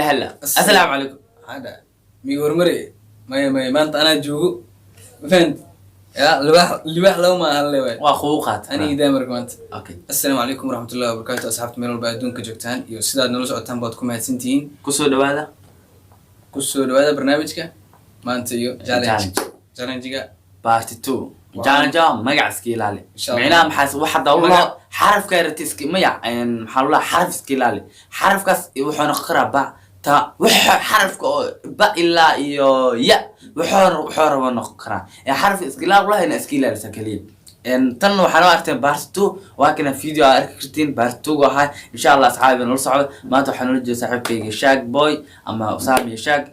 هلا السلام عليكم. هذا ميور مري ما انت انا جوجو فهمت يا لواح لو ما هلا واخوقات أنا إذا مركمت. اوكي السلام عليكم ورحمة الله وبركاته. أصحاب ميرو بعدون كجوكتان يو سيداد نلوس عتان بودكم هاد سنتين كسو دواده برنامجك ما أنت يو جالنجيجا بارت 2 جانا مقع سكيلالي معناها محاس واحد والله حرف كارتيسكي ميع ان محلولا حرف سكيلالي حرف كاس وحنا قرا تا حرف با الا يا وحور ونقرا حرف اسكيلال والله ان اسكيلال سكليه ان تن waxaan aragtay part 2 waa kana video arkirtiin part 2 waxa insha Allah asxaabi noo socdo maanta waxaan u jeedaa saaxiibkayga Shag Boy ama Usami Shag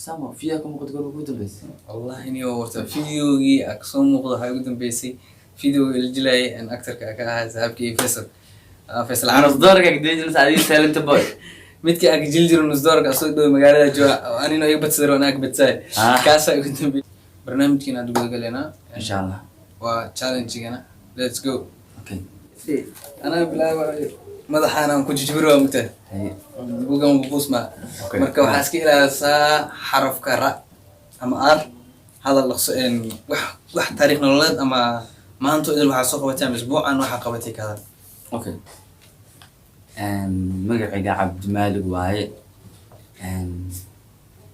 sama fiyakum qad ugu dambeysay والله إني ورث فيديوي أقسم وقضى هاي قدام بيسي فيديو الجلاي أن أكتر كأكها سابكي فيصل عرض دورك قديش نساعدين سالنت بوي متك أجلجر ونصدرك أصيد مقالة جوا أنا نويك بتصير وأنا بتساي كاسة قدام بي برنامج كنا تقول قلنا إن شاء الله وتشالنج كنا let's go. أوكي أنا بلا مدحنا كنت جبروا متى بوجا مبوس ما مركب حاسكي إلى سا حرف كرا أما أر هذا اللقصين واحد تاريخ نولد أما ما أنتوا إذا واحد سوق بتعمل أسبوع أنا واحد قبتي كذا. أوكي. مقعد عبد مالك وهاي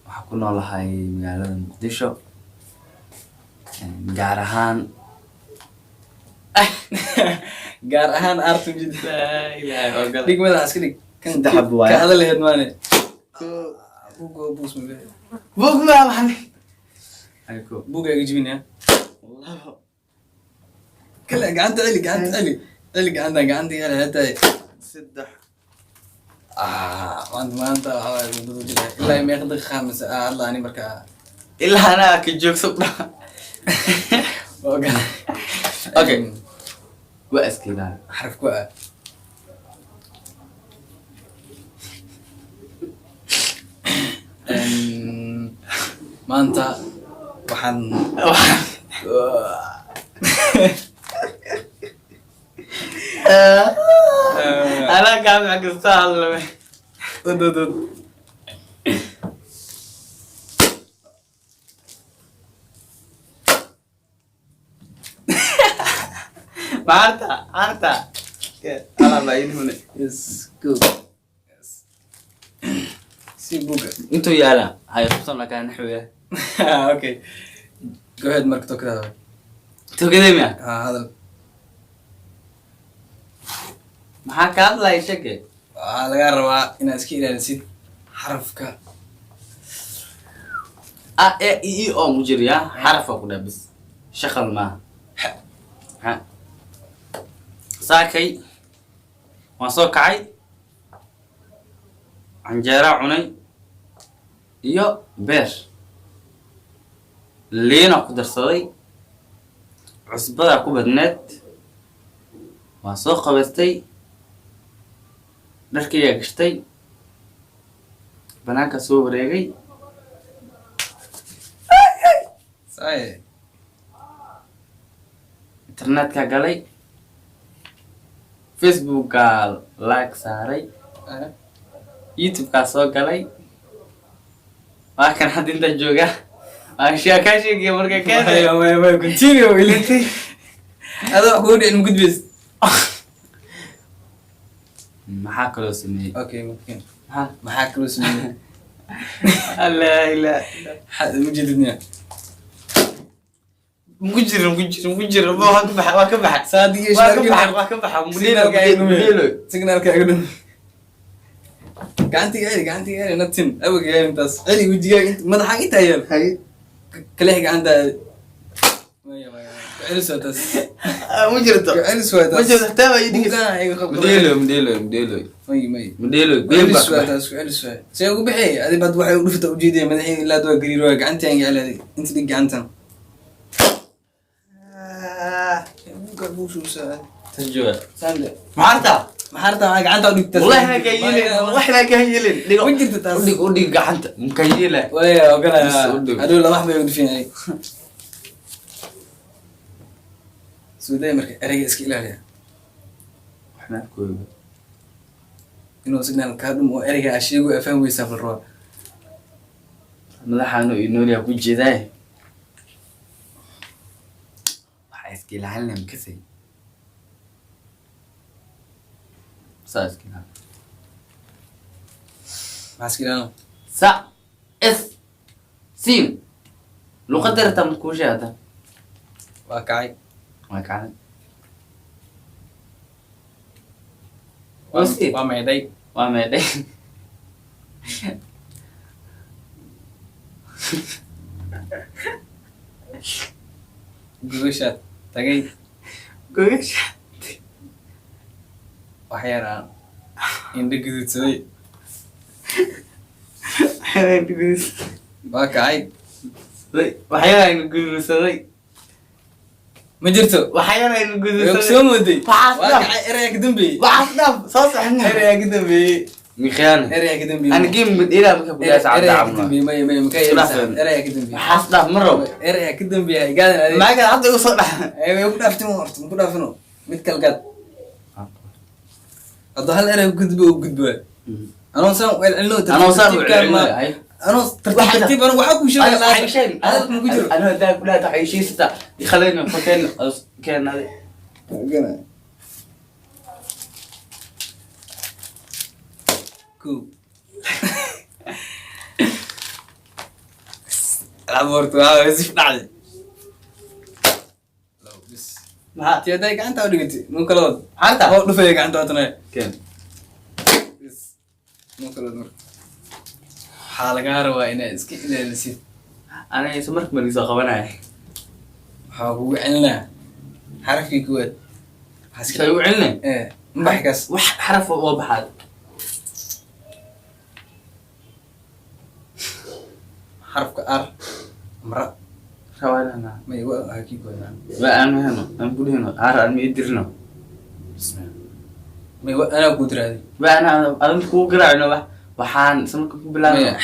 وحكونا الله هاي مقالة مقدشة قارهان قارهان أرتم جدا لا إله إلا ليك ماذا عسكري كان تحب واحد كهذا اللي هدماني بوجا بوس مبين بوك ما محمد عليكم بوجا يجيبني والله كلا قعدت علي قعدتي على هذا سدح ما أنت إلا يوم ياخذ خامس الله أني بركة إلا أنا كجوك صبنا أوكي وأسكيلان حرف كوا ما أنت وحن أنا قاعد معك السهل عارتا أنا بعيد هنا يس جو يس سي بوجا أنتوا يالا هاي خصوصا لك أنا نحويه أوكي جو هيد مركتو كذا تو كده ميا هذا maxaa ka hadlay shaqe laga rabaa inaad iska ilaalisid xarafka oo mujiriya xarafka ku dhabis shaqal ma ha saakay waan soo kacay anjeera cunay iyo beer leena ku darsaday cusbada ku badneed waan soo qabatay dharkayga gashtay banaanka soo wareegay saay internetka galay facebookka like saaray youtube-ka soo galay waa kan hadda inta jooga ka sheegay marka way continue ilantay adoo ku dhicin gudbis maxaa kaloo sameeyay okay mumkin maxaa kaloo sameeyay la ila hada mujidniya mujir waa ka baxa saadiga waa ka baxa signalka igu dhan gacantiga natin awaga intaas celi wajiga madaxa inta yar kale gacanta Eliswatas. Mujirto. Eliswatas. Mujirto taba yidhi. Modelo. Eliswatas. Say ugu bixi adi bad waxay u dhufta u jeediyay madaxii ilaa doo gariiro gacanta aan yaalay inta dig gacantan. Buka buushu saa. Tajwa. Sande. Maarta gacanta u dhigta. Wallahi ka yilin. Dhigo. Mujirto taas. U dhig gacanta. Mukayila. Waya ogala. Adu la wax bay u dhifinay. سوداء مركز أرجع إسكيل عليها احنا كويس inuu signal ka dhum oo ereyga ashigu afaan weysa falro madaxaanu inoo ku jeeday waxa iska ilaalin kasay saas kina maskilana sa es sin luqadar tam ku jeeda waa kacay ma kaan waa meeday waa meeday gubasha tagay gogasha waxyaraan indha gududsaday waa kacay waxyaalaan gudursaday ma jirto waxyaalaan gudursaday soo mooday waa kacay ereyga ka dambeeyay waxaad soo saxna ereyga ka dambeeyay مخيان ereyga ka dambeeyay أنا جيم بديلا بكبر ساعات عمنا ما كاي ereyga ka dambeeyay حاسدا مرة ereyga ka dambeeyay gaadan ما كان حد يوصل ay ku dhaaftimo horta ku dhaafino mid kal gad hadda hal ereyga gudbo anoo saan weel cilno anoo tartiib anoo waxa ku sheegay أنا ده كلها تعيشي ستا يخلينا فكان كان هذا كو العبورت هذا زي فعل لو بس ما تيداي انت ودغتي مو كلود انت هو دفيق انت وتنا كان بس مو كلود حالغا روا ان اسكي الى انا يسمرك من سو قبناي waxa ugu cilna xarafkii kuwad حاسك ugu cilna مبحكس wax xaraf oo baxad حرف ار امرأ روالنا ما يبقى هكيك ولا لا انا هنا انا بقول هنا عار انا يدرنا ما يبقى انا قدر هذه بقى انا كو قراعنا waxaan samka ku bilaabay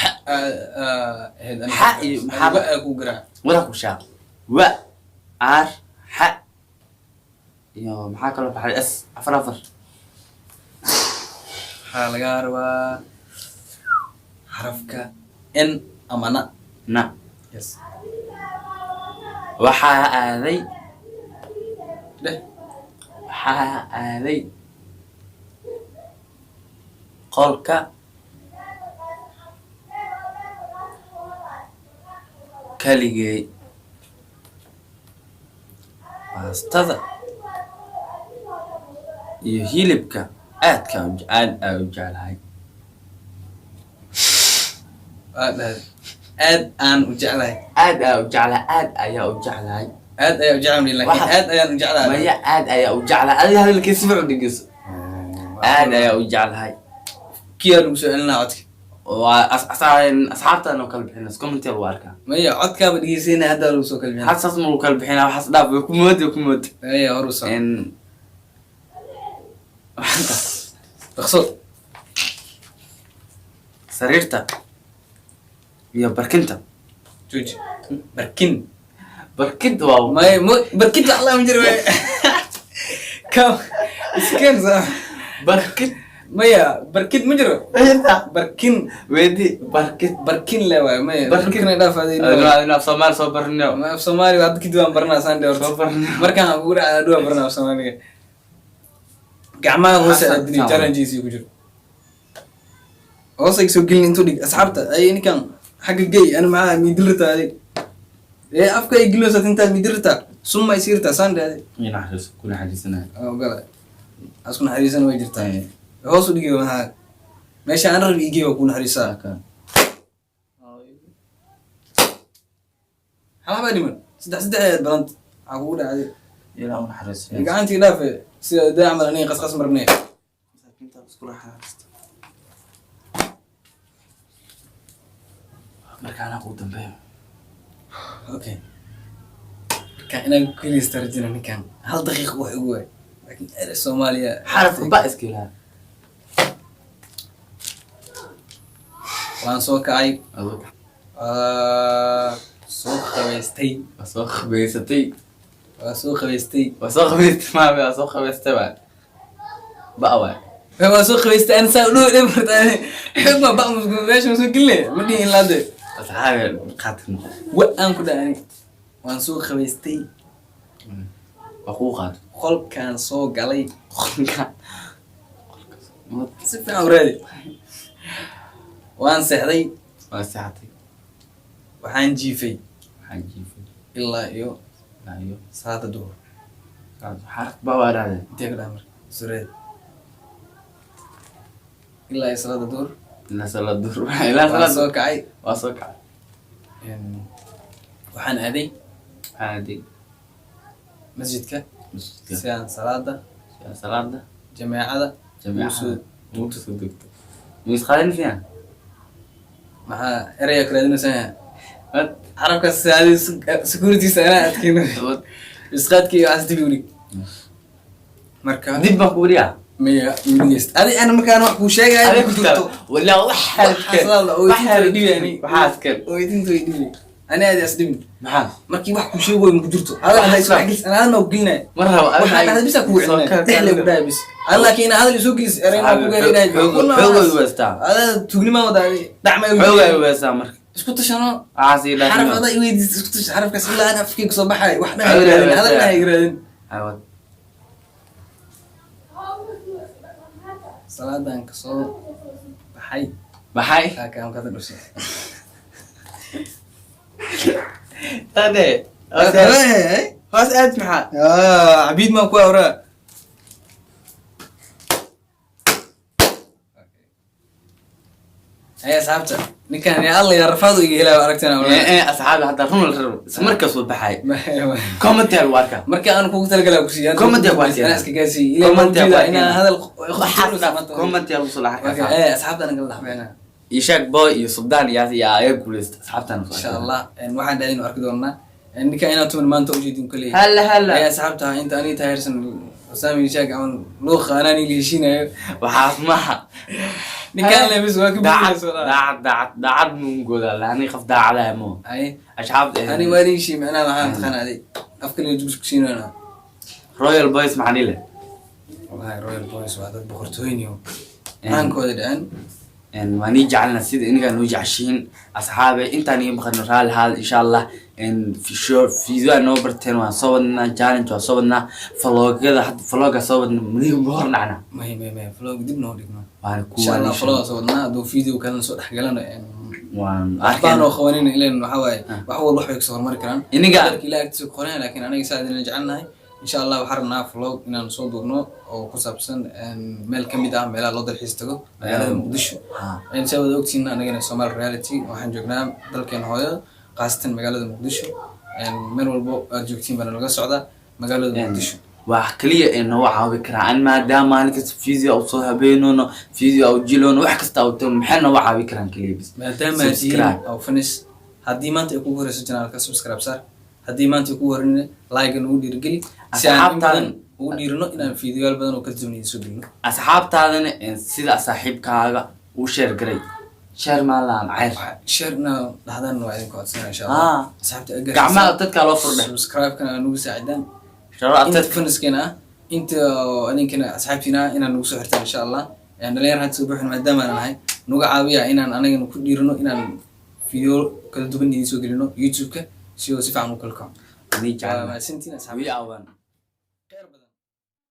حق محابقة كوجرا ولا كوشا و ار ح يا maxaa kala baxay s afar حالغا روا حرفك ان امانا na يس waxaa aaday ده waxaa aaday qolka kaligay baastada iyo hilibka aad u jeclahay aad aan u jeclahay aad ayaa u jeclahay aad ayaa u jeclahay laakiin aad ayaan u jeclahay maya aad ayaa u jeclahay adiga hadalkiisa fiican dhigayso aad ayaa u jeclahay kiyaa lagu soo celinaa codka waa asxaabtaan oo kala bixina commenti waa arkaa maya codkaaba dhegeysanaa hadda lagu soo kala bixina xasaas ma lagu kala bixina waxaas dhaaf way ku moodi maya hor u soo in dhaqso sariirta iyo barkinta jooji barkin barkid waa maya barkid wax la ma jiro kam iskan sa barkid maya barkid ma jiro ayta barkin weedi barkid barkin le waay maya barkin ay dhaafaaday ina Soomaali soo barnaa ma af Soomaali waa dadkii waan barnaa saan dheer soo barnaa markaan ugu dhacay dhuwa barnaa af Soomaaliga gacmaha hoose adini challenges ku jiro hoose soo gelin intuu dhig asxaabta ay ninkan xagga gay ana ma midilta aday afka ay giloosa inta midilta summa isirta saan dheer ina xariis kuna xariisana gala askuna xariisan way jirtaa hoos u dhigay waxa meesha aan rabi igay waa kuna xariisaa ka halaba dhiman saddex balant waxa kugu dhacday ilaa una xariis gacantii dhaafe sida daamal anay qasqas marnay inta isku raaxaysta markaana ugu dambeeyo okay ka inaan kaliis tarjina ninkan hal daqiiqo wax ugu way laakiin erey Soomaaliya xaraf ba iskila waan soo kacay adoog soo qabaystay soo khabeysatay waa soo qabaystay soo khabeystay ma soo khabeystay ba ba'wa waa soo qabaystay aan saa u dhow martaan xog ma baa meesha soo gille ma dhihin laade asxaabe qaatin wa aan ku dhaani waan soo qabaystay aqu qaad qolkaan soo galay qolka si fiican u raadi waan seexday waa saxatay waxaan jiifay ilaa iyo ayo salaada duhur xarf ba'wa raade intee ka dhaamar sureed ilaa iyo salaada duhur ilaa salaad dur ilaa waan salaad soo kacay waa soo kacay waxaan aaday caadi masjidka masjidka si aan salaada salaada jameecada jamiicada muutu soo degto mis qaadan fiican maxaa eraya karaadinaysaa carabkaas saadi securitysa anaa adkayno isqaadkii waxaas dib ulig marka dib baan ku wariyaa miya minist adi ana markaan wax kuu sheegaayo ku jirto walaa waxaa askar ooyinta way dhibi ani aadi as dhibin maxaa markii wax kuu sheegayo ma ku jirto hadal isoo xagis ana hadal ma gelinay mar rabo waxaan hadal bisa ku wicnaa dhexle ku dhaay bis ana laakiin hadal isoo gelis erayna ku gelinay xoogay weestaa ada tugnima wada dacmay xoogay weestaa marka isku tashano aasi xaraf laakiin ada iweydiis isku tash xarafkaas ilaa ana afkii soo baxay wax dhahay hadal dhahay garaadin awad salaadan ka soo baxay maxay kaan ka dhashay tade hoos aad maxaa عبيد ما كوا وراء هيا صاحبتها نكان يا الله يا رفاض يجي هلا واركتنا ولا asxaabi hadda run la rabo markaas uu baxay ما commentaire warka marka aan ku talagala ku siiyay Comment yaa ku siiyay. ana iska gaasi ila Comment yaa ku ina siiyay. hada commentaire uu soo laxay ايه اصحابنا نقول لحبينا ishaag boy iyo subdaan yaa ay guuleystay asxaabtan ان شاء الله ان waxaan dhaadin arki doonaa ninka ina tuman maanta u jeedin kulay هلا يا صاحبتها انت اني تايرسن وسامي شاق عن لوخ انا ني ليشينايو waxaas maha ninkaan leebis waa ka daacad bixiso daacad mungooda laani qof daacada mo ay asxaab ani walishi macna waxaan qanaaday afka la jubis ku siinayna royal boys maxanile wallahi royal boys waa dad boqortooyniyo aan kooda dhan ان واني جعلنا سيد انك نو جعشين اصحابي انت اني مخنا رال هذا ان شاء الله ان في شور فيديو انو برتين وان صوبنا جالنج وصوبنا فلوق كذا حد فلوق صوبنا مدير بهرنا ما فلوق دib noo dhigno وان ان شاء الله فلوق صورنا دو فيديو كان soo dhaxgalano وان أركان وخوانين إلين وحواي وحول روح يكسر مركان إني قاعد لا أكتسب قرآن لكن أنا يساعدني نجعلنا إن شاء الله وحرنا فلوج إن نصودرنا أو كسبسن إن مال كم يدعم مال الله درح يستجو مال مقدسه إن سوى دوكتين أنا جينا سمار رياليتي وحن جبنا دلكن هاي قاستن مقالة مقدسه إن من والبو جوكتين بنا لقى سعدا مقالة مقدسه وحكلي إنه هو عاوي كران ما دام أنا كنت فيزياء أو صهبينه فيزياء أو جيلون وحكست أو تم حنا هو عاوي كران كلي بس ما دام دين أو فنس هدي ما أنت يكون هو رسالة كسبسكرايب صار هدي ما أنت يكون هرني لايك نودي رجلي أصحاب تان ودي رنو إن الفيديو اللي بدنا وكتبني يسوبينه أصحاب تان إن سيد صاحب كاغا وشير جري شير مالان عارف شيرنا هذا نوعين كواتسنا إن شاء الله أصحاب كعمل تذكر وفر به سبسكرايب كنا نوجس ساعدان شرط أنت فنس كنا أنت أنا كنا أصحابنا إن نوجس حتى إن شاء الله يعني لا يرحل تسوي بحنا مقدام أنا هاي نوجا عاوية إن أنا نكون ديرنو إن فيديو كده تبني يسوي كلنا يوتيوب كه سيو سيف عنو كلكم نيجي ما سنتين أصحابي أوان